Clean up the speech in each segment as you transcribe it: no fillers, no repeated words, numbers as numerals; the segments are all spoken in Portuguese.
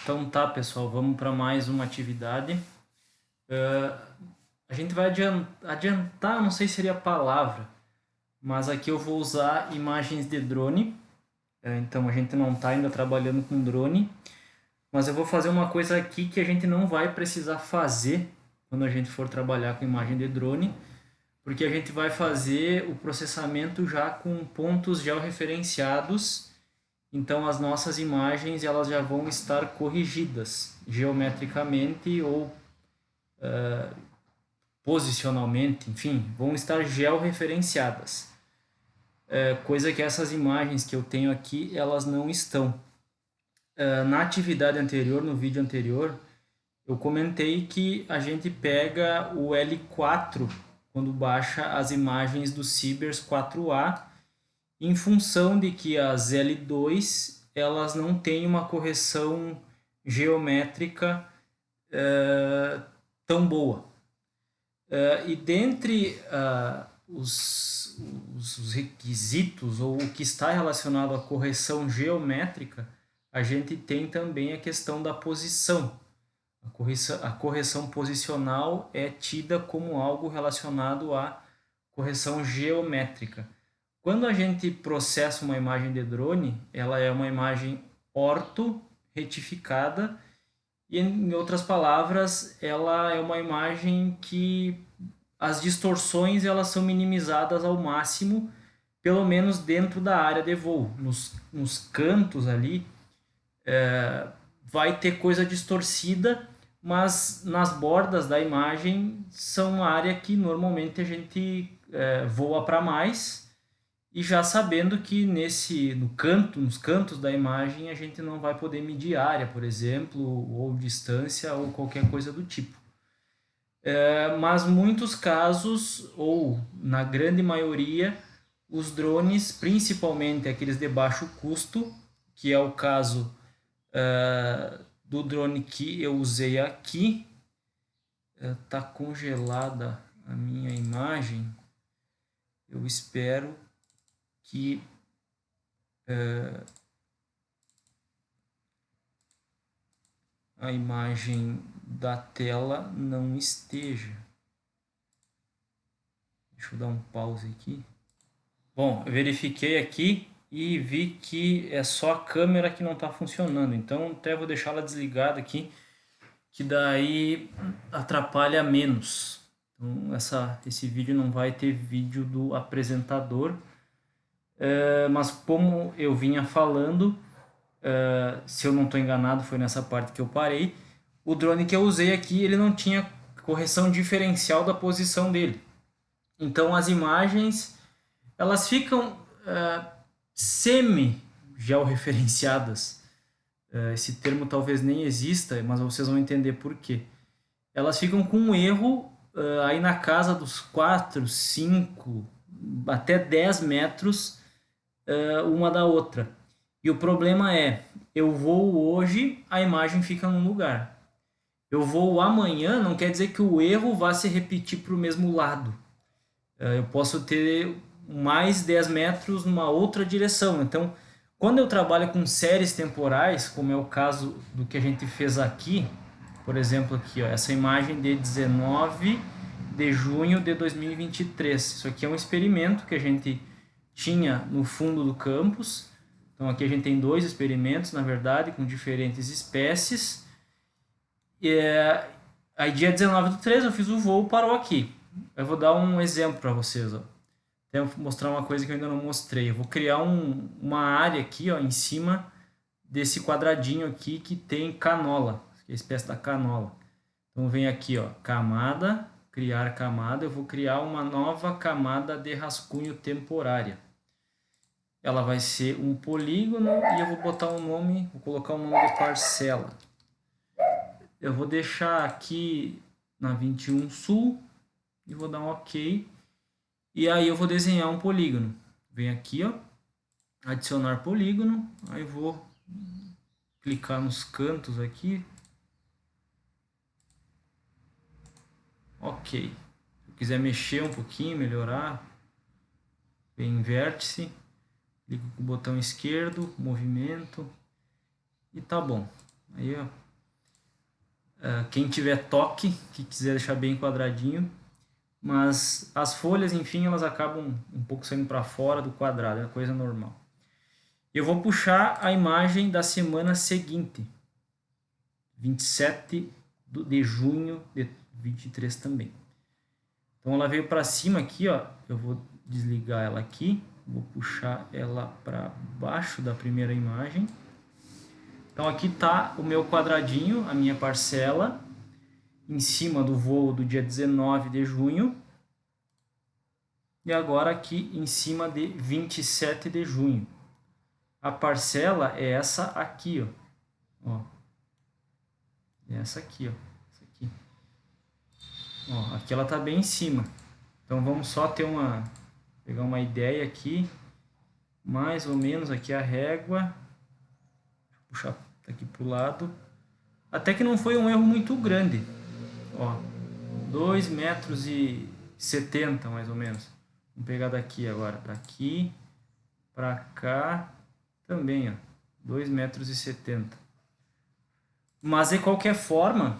Então tá, pessoal, vamos para mais uma atividade. A gente vai adiantar, não sei se seria a palavra, mas aqui eu vou usar imagens de drone. Então a gente não está ainda trabalhando com drone, mas eu vou fazer uma coisa aqui que a gente não vai precisar fazer quando a gente for trabalhar com imagem de drone, porque a gente vai fazer o processamento já com pontos georreferenciados. Então as nossas imagens elas já vão estar corrigidas geometricamente ou posicionalmente, enfim, vão estar georreferenciadas. Coisa que essas imagens que eu tenho aqui, elas não estão. Na atividade anterior, no vídeo anterior, eu comentei que a gente pega o L4 quando baixa as imagens do Cibers 4A, em função de que as L2 elas não têm uma correção geométrica tão boa. E dentre os requisitos ou o que está relacionado à correção geométrica, a gente tem também a questão da posição. A correção posicional é tida como algo relacionado à correção geométrica. Quando a gente processa uma imagem de drone, ela é uma imagem orto-retificada e, em outras palavras, ela é uma imagem que as distorções elas são minimizadas ao máximo, pelo menos dentro da área de voo. Nos cantos ali vai ter coisa distorcida, mas nas bordas da imagem são uma área que normalmente a gente voa para mais, e já sabendo que nos cantos da imagem a gente não vai poder medir área, por exemplo, ou distância ou qualquer coisa do tipo. Mas muitos casos, ou na grande maioria, os drones, principalmente aqueles de baixo custo, que é o caso do drone que eu usei aqui, está congelada a minha imagem. Eu espero que a imagem da tela não esteja. Deixa eu dar um pause aqui. Bom, eu verifiquei aqui e vi que é só a câmera que não está funcionando. Então até vou deixá-la desligada aqui, que daí atrapalha menos. Então esse vídeo não vai ter vídeo do apresentador. Mas como eu vinha falando, se eu não estou enganado, foi nessa parte que eu parei. O drone que eu usei aqui, ele não tinha correção diferencial da posição dele. Então as imagens elas ficam semi-georreferenciadas. Esse termo talvez nem exista, mas vocês vão entender por quê. Elas ficam com um erro aí na casa dos 4, 5, até 10 metros uma da outra. E o problema é, eu vou hoje, a imagem fica num lugar. Eu vou amanhã, não quer dizer que o erro vá se repetir para o mesmo lado. Eu posso ter mais 10 metros numa outra direção. Então, quando eu trabalho com séries temporais, como é o caso do que a gente fez aqui, por exemplo, aqui, ó, essa imagem de 19 de junho de 2023. Isso aqui é um experimento que a gente tinha no fundo do campus. Então, aqui a gente tem dois experimentos, na verdade, com diferentes espécies. Aí, dia 19/3, eu fiz o voo, parou aqui. Eu vou dar um exemplo para vocês. Ó. Vou mostrar uma coisa que eu ainda não mostrei. Eu vou criar uma área aqui, ó, em cima desse quadradinho aqui que tem canola, que é a espécie da canola. Então vem aqui, ó, camada, criar camada. Eu vou criar uma nova camada de rascunho temporária. Ela vai ser um polígono e eu vou botar um nome, vou colocar o nome de parcela. Eu vou deixar aqui na 21 Sul e vou dar um OK. E aí eu vou desenhar um polígono. Vem aqui, ó, adicionar polígono. Aí vou clicar nos cantos aqui. OK. Se eu quiser mexer um pouquinho, melhorar, vem em vértice, clico com o botão esquerdo, movimento, e tá bom. Aí, ó. Quem tiver toque, que quiser deixar bem quadradinho, mas as folhas, enfim, elas acabam um pouco saindo para fora do quadrado, é coisa normal. Eu vou puxar a imagem da semana seguinte, 27 de junho de 23 também. Então ela veio para cima aqui, ó. Eu vou desligar ela aqui, vou puxar ela para baixo da primeira imagem. Então aqui está o meu quadradinho, a minha parcela, em cima do voo do dia 19 de junho. E agora aqui em cima de 27 de junho. A parcela é essa aqui, ó. É essa aqui, ó. Essa aqui. Ó, aqui ela está bem em cima. Então vamos só pegar uma ideia aqui. Mais ou menos aqui a régua. Puxar aqui para o lado. Até que não foi um erro muito grande. Ó, 2,70 metros mais ou menos. Vamos pegar daqui agora. Daqui para cá também, ó. 2,70 metros. Mas de qualquer forma,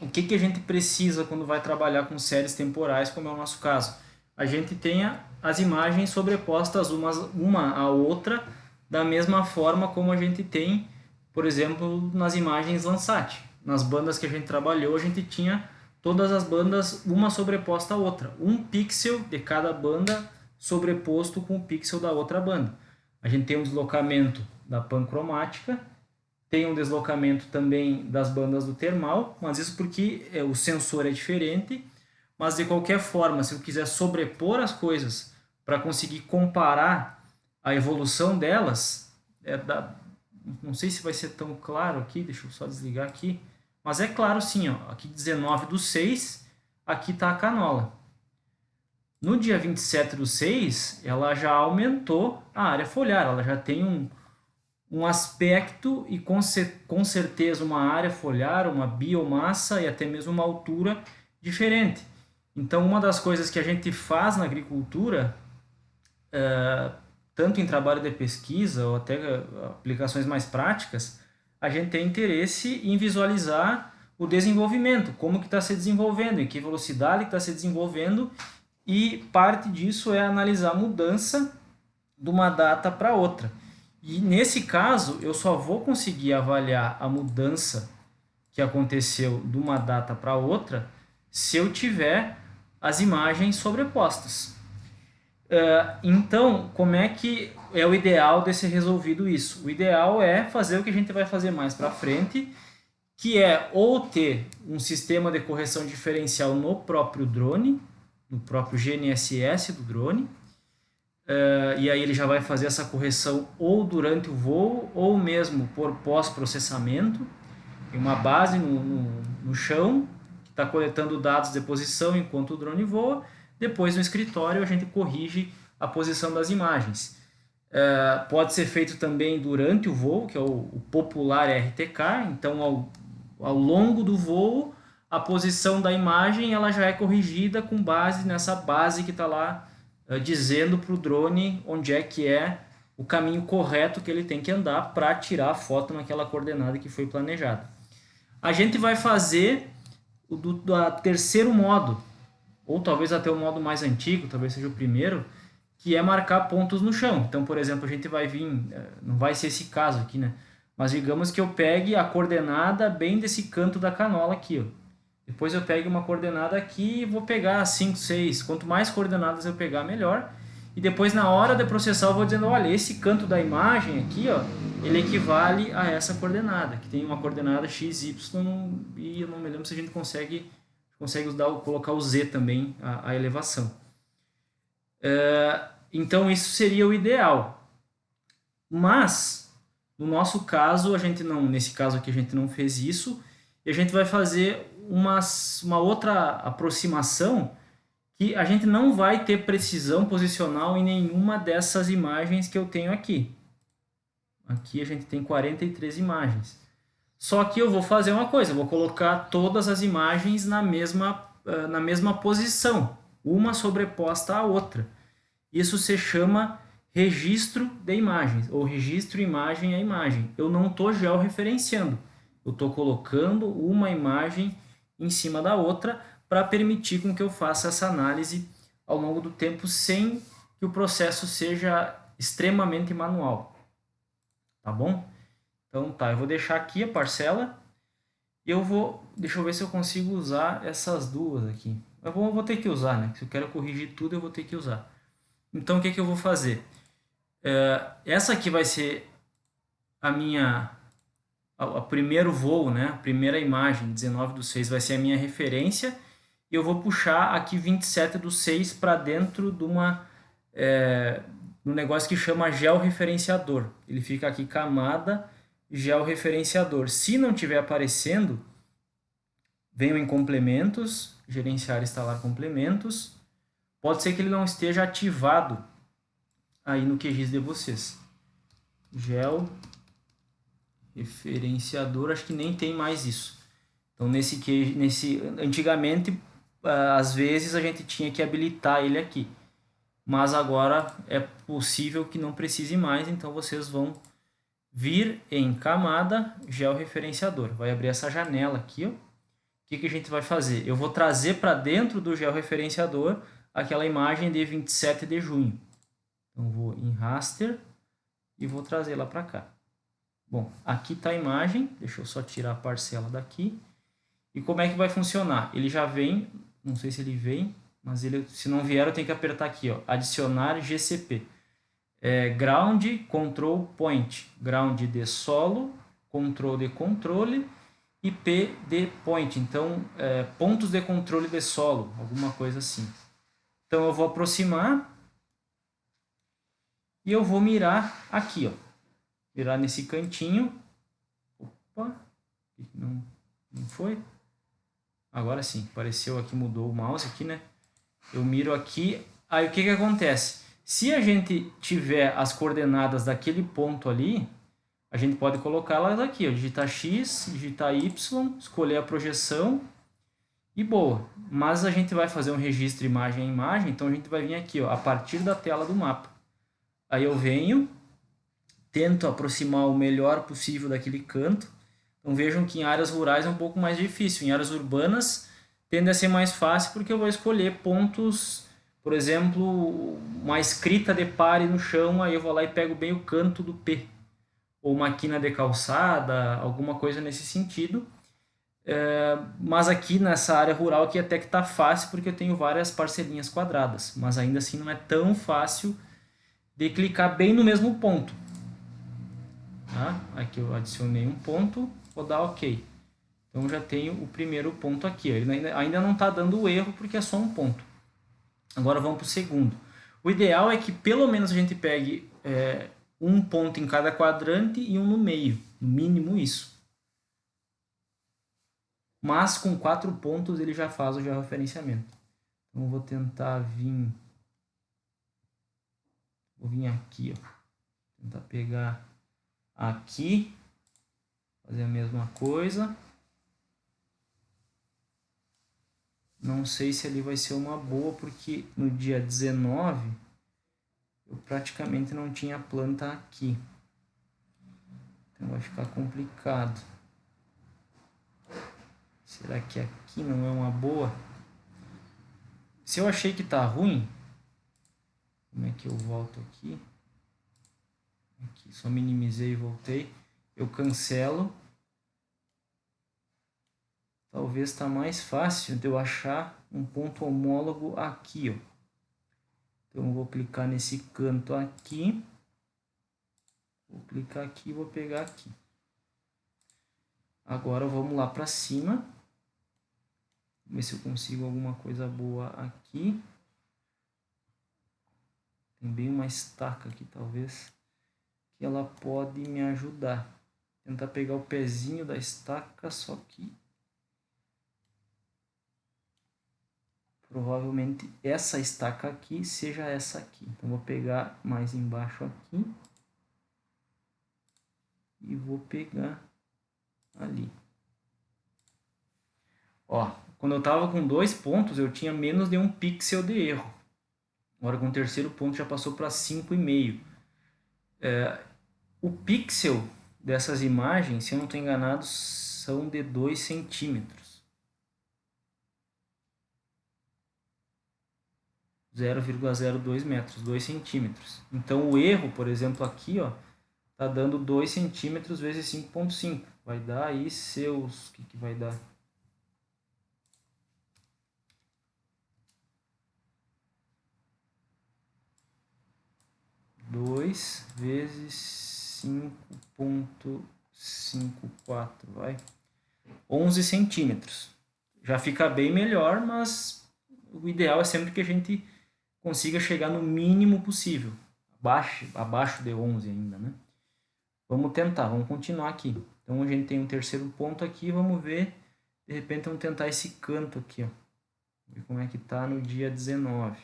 o que a gente precisa quando vai trabalhar com séries temporais, como é o nosso caso? A gente tenha as imagens sobrepostas uma à outra da mesma forma como a gente tem, por exemplo, nas imagens Landsat. Nas bandas que a gente trabalhou, a gente tinha todas as bandas uma sobreposta à outra. Um pixel de cada banda sobreposto com o pixel da outra banda. A gente tem um deslocamento da pancromática, tem um deslocamento também das bandas do termal, mas isso porque o sensor é diferente. Mas de qualquer forma, se eu quiser sobrepor as coisas para conseguir comparar a evolução delas, não sei se vai ser tão claro aqui, deixa eu só desligar aqui, mas é claro sim, ó, aqui 19/6, aqui está a canola. No dia 27/6, ela já aumentou a área foliar, ela já tem um aspecto e com certeza uma área foliar, uma biomassa e até mesmo uma altura diferente. Então, uma das coisas que a gente faz na agricultura, tanto em trabalho de pesquisa ou até aplicações mais práticas, a gente tem interesse em visualizar o desenvolvimento, como que está se desenvolvendo, em que velocidade está se desenvolvendo, e parte disso é analisar a mudança de uma data para outra. E nesse caso, eu só vou conseguir avaliar a mudança que aconteceu de uma data para outra se eu tiver as imagens sobrepostas. Então, como é que é o ideal de ser resolvido isso? O ideal é fazer o que a gente vai fazer mais para frente, que é ou ter um sistema de correção diferencial no próprio drone, no próprio GNSS do drone, e aí ele já vai fazer essa correção ou durante o voo ou mesmo por pós-processamento. Tem uma base no chão que está coletando dados de posição enquanto o drone voa. Depois no escritório a gente corrige a posição das imagens. Pode ser feito também durante o voo, que é o popular RTK. Então ao longo do voo a posição da imagem ela já é corrigida com base nessa base que está lá dizendo para o drone onde é o caminho correto que ele tem que andar para tirar a foto naquela coordenada que foi planejada. A gente vai fazer do terceiro modo, ou talvez até o modo mais antigo, talvez seja o primeiro, que é marcar pontos no chão. Então, por exemplo, a gente vai vir, não vai ser esse caso aqui, né? Mas digamos que eu pegue a coordenada bem desse canto da canola aqui, ó. Depois eu pego uma coordenada aqui e vou pegar 5, 6. Quanto mais coordenadas eu pegar, melhor. E depois, na hora de processar, eu vou dizendo, olha, esse canto da imagem aqui, ó, ele equivale a essa coordenada, que tem uma coordenada x, y, e eu não me lembro se a gente consegue colocar o z também, a elevação. Então, isso seria o ideal. Mas, no nosso caso, nesse caso aqui, a gente não fez isso, e a gente vai fazer uma outra aproximação que a gente não vai ter precisão posicional em nenhuma dessas imagens que eu tenho aqui. Aqui a gente tem 43 imagens. Só que eu vou fazer uma coisa, eu vou colocar todas as imagens na mesma posição, uma sobreposta à outra. Isso se chama registro de imagens, ou registro imagem a imagem. Eu não estou georreferenciando. Eu estou colocando uma imagem em cima da outra para permitir com que eu faça essa análise ao longo do tempo sem que o processo seja extremamente manual. Tá bom? Então tá, eu vou deixar aqui a parcela e deixa eu ver se eu consigo usar essas duas aqui. Eu vou ter que usar, né? Se eu quero corrigir tudo, eu vou ter que usar. Então o que eu vou fazer? Essa aqui vai ser a primeiro voo, né? A primeira imagem, 19/6, vai ser a minha referência. E eu vou puxar aqui 27/6 para dentro de um negócio que chama georreferenciador. Ele fica aqui, camada georreferenciador. Se não estiver aparecendo, venham em complementos, gerenciar e instalar complementos. Pode ser que ele não esteja ativado aí no QGIS de vocês. Georreferenciador, acho que nem tem mais isso. Então, antigamente, às vezes a gente tinha que habilitar ele aqui. Mas agora é possível que não precise mais, então vocês vão vir em camada georreferenciador. Vai abrir essa janela aqui, ó. O que a gente vai fazer? Eu vou trazer para dentro do georreferenciador aquela imagem de 27 de junho. Então vou em raster e vou trazer lá para cá. Bom, aqui está a imagem, deixa eu só tirar a parcela daqui. E como é que vai funcionar? Ele já vem, não sei se ele vem, mas se não vier eu tenho que apertar aqui, ó, adicionar GCP. Ground Control Point, ground de solo, control de controle e P de point, então pontos de controle de solo, alguma coisa assim. Então eu vou aproximar e eu vou mirar aqui, ó, mirar nesse cantinho. Opa, não foi? Agora sim, apareceu aqui, mudou o mouse aqui, né? Eu miro aqui, aí o que acontece? Se a gente tiver as coordenadas daquele ponto ali, a gente pode colocá-las aqui, ó, digitar X, digitar Y, escolher a projeção e boa. Mas a gente vai fazer um registro imagem a imagem, então a gente vai vir aqui, ó, a partir da tela do mapa. Aí eu venho, tento aproximar o melhor possível daquele canto. Então vejam que em áreas rurais é um pouco mais difícil. Em áreas urbanas tende a ser mais fácil porque eu vou escolher pontos, por exemplo, uma escrita de pare no chão, aí eu vou lá e pego bem o canto do P. Ou uma quina de calçada, alguma coisa nesse sentido. Mas aqui nessa área rural aqui até que está fácil porque eu tenho várias parcelinhas quadradas. Mas ainda assim não é tão fácil de clicar bem no mesmo ponto. Tá? Aqui eu adicionei um ponto, vou dar OK. Então já tenho o primeiro ponto aqui. Ele ainda não está dando o erro porque é só um ponto. Agora vamos para o segundo. O ideal é que pelo menos a gente pegue um ponto em cada quadrante e um no meio. No mínimo isso. Mas com 4 pontos ele já faz o georreferenciamento. Então eu vou tentar vir... Vou vir aqui, ó. Tentar pegar aqui. Fazer a mesma coisa. Não sei se ali vai ser uma boa, porque no dia 19 eu praticamente não tinha planta aqui. Então vai ficar complicado. Será que aqui não é uma boa? Se eu achei que tá ruim, como é que eu volto aqui? Aqui, só minimizei e voltei. Eu cancelo. Talvez está mais fácil de eu achar um ponto homólogo aqui, ó. Então eu vou clicar nesse canto aqui. Vou clicar aqui e vou pegar aqui. Agora vamos lá para cima. Ver se eu consigo alguma coisa boa aqui. Tem bem uma estaca aqui, talvez, que ela pode me ajudar. Tentar pegar o pezinho da estaca, só que provavelmente essa estaca aqui seja essa aqui. Então vou pegar mais embaixo aqui e vou pegar ali. Ó, quando eu estava com 2 pontos, eu tinha menos de 1 pixel de erro. Agora com o terceiro ponto já passou para 5,5. O pixel dessas imagens, se eu não estou enganado, são de 2 centímetros. 0,02 metros, 2 centímetros. Então o erro, por exemplo, aqui, ó, tá dando 2 centímetros vezes 5,5. Vai dar aí seus... O que vai dar? 2 vezes 5,54, vai. 11 centímetros. Já fica bem melhor, mas o ideal é sempre que a gente consiga chegar no mínimo possível. Abaixo de 11 ainda, né? Vamos tentar, vamos continuar aqui. Então a gente tem um terceiro ponto aqui, vamos ver, de repente vamos tentar esse canto aqui, ó. Ver como é que tá no dia 19.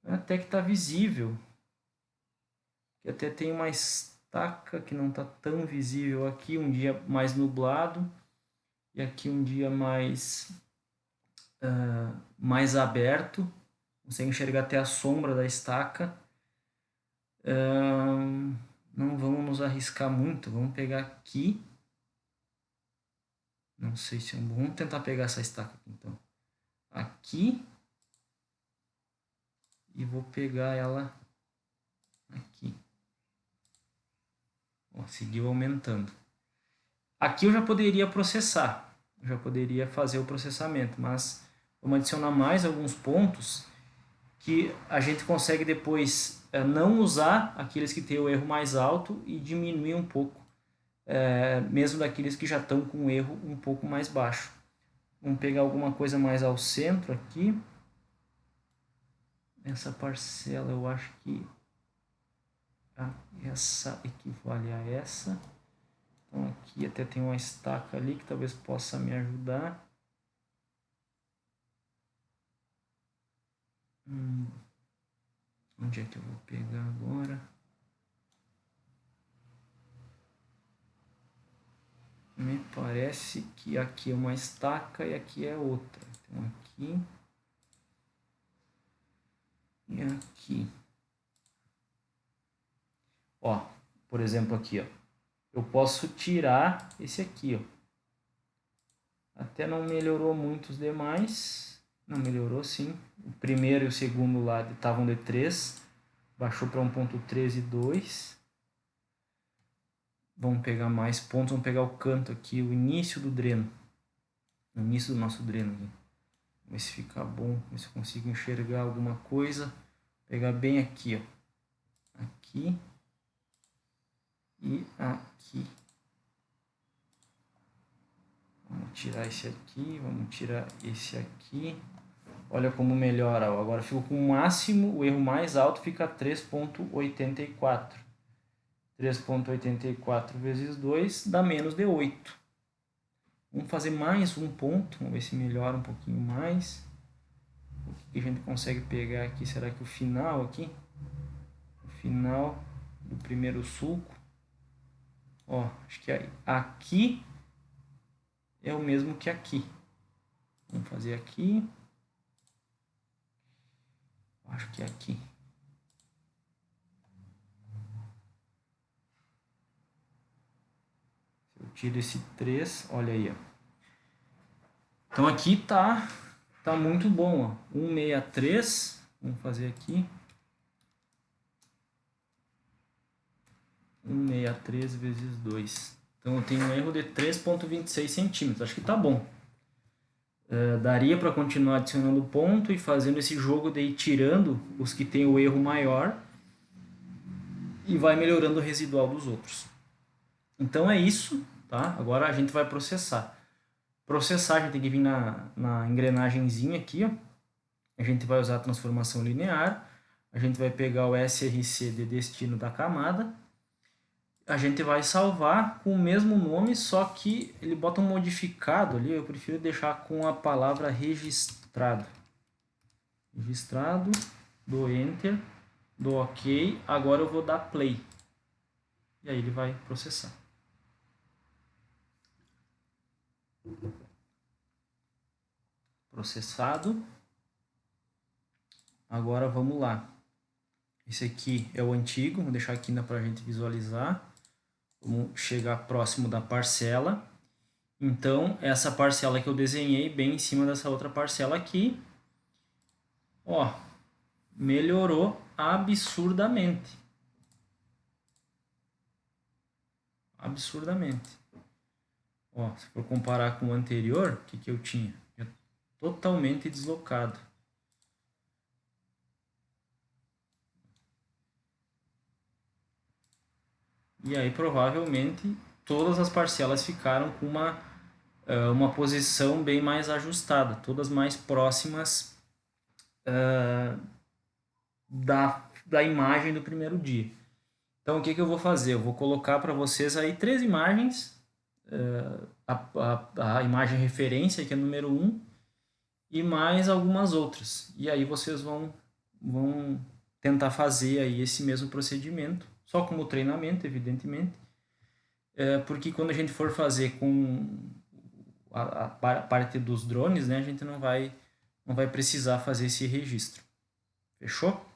Até que tá visível. Aqui até tem uma estaca que não tá tão visível aqui, um dia mais nublado. E aqui um dia mais aberto. Consegue enxergar até a sombra da estaca. Não vamos nos arriscar muito. Vamos pegar aqui. Não sei se é bom. Vamos tentar pegar essa estaca aqui, então. Aqui. E vou pegar ela aqui. Ó, seguiu aumentando. Aqui eu já poderia processar. Eu já poderia fazer o processamento. Mas vamos adicionar mais alguns pontos que a gente consegue depois não usar aqueles que têm o erro mais alto e diminuir um pouco, mesmo daqueles que já estão com o erro um pouco mais baixo. Vamos pegar alguma coisa mais ao centro aqui. Essa parcela eu acho que essa equivale a essa. Então aqui até tem uma estaca ali que talvez possa me ajudar. Onde é que eu vou pegar agora? Me parece que aqui é uma estaca e aqui é outra. Então aqui e aqui. Ó, por exemplo aqui, ó. Eu posso tirar esse aqui, ó. Até não melhorou muito os demais. Não melhorou, sim. O primeiro e o segundo lá estavam de 3. Baixou para 1.13 e 2. Vamos pegar mais pontos. Vamos pegar o canto aqui, o início do dreno. O início do nosso dreno aqui. Vamos ver se fica bom. Ver se eu consigo enxergar alguma coisa. Vou pegar bem aqui, ó. Aqui. E aqui. Vamos tirar esse aqui. Vamos tirar esse aqui. Olha como melhora. Ó. Agora ficou com o máximo. O erro mais alto fica 3,84. 3,84 vezes 2 dá menos de 8. Vamos fazer mais um ponto. Vamos ver se melhora um pouquinho mais. O que a gente consegue pegar aqui? Será que o final aqui? O final do primeiro sulco. Ó, acho que aqui é o mesmo que aqui. Vamos fazer aqui. Acho que é aqui. Eu tiro esse 3, olha aí, ó. Então aqui tá muito bom, ó. 163, vamos fazer aqui. 163 vezes 2. Então eu tenho um erro de 3,26 centímetros, acho que tá bom. Daria para continuar adicionando ponto e fazendo esse jogo de ir tirando os que tem o erro maior e vai melhorando o residual dos outros. Então é isso, tá? Agora a gente vai processar. Processar, a gente tem que vir na engrenagemzinha aqui, ó. A gente vai usar a transformação linear. A gente vai pegar o SRC de destino da camada. A gente vai salvar com o mesmo nome, só que ele bota um modificado ali. Eu prefiro deixar com a palavra registrado. Registrado, dou Enter, dou OK. Agora eu vou dar Play. E aí ele vai processar. Processado. Agora vamos lá. Esse aqui é o antigo, vou deixar aqui para a gente visualizar. Vamos chegar próximo da parcela. Então, essa parcela que eu desenhei bem em cima dessa outra parcela aqui, ó, melhorou absurdamente. Absurdamente. Ó, se for comparar com o anterior, o que eu tinha? Totalmente deslocado. E aí provavelmente todas as parcelas ficaram com uma posição bem mais ajustada, todas mais próximas da imagem do primeiro dia. Então o que eu vou fazer? Eu vou colocar para vocês aí 3 imagens, a imagem referência, que é número 1, e mais algumas outras. E aí vocês vão tentar fazer aí esse mesmo procedimento, só como treinamento, evidentemente, porque quando a gente for fazer com a parte dos drones, né, a gente não vai precisar fazer esse registro. Fechou?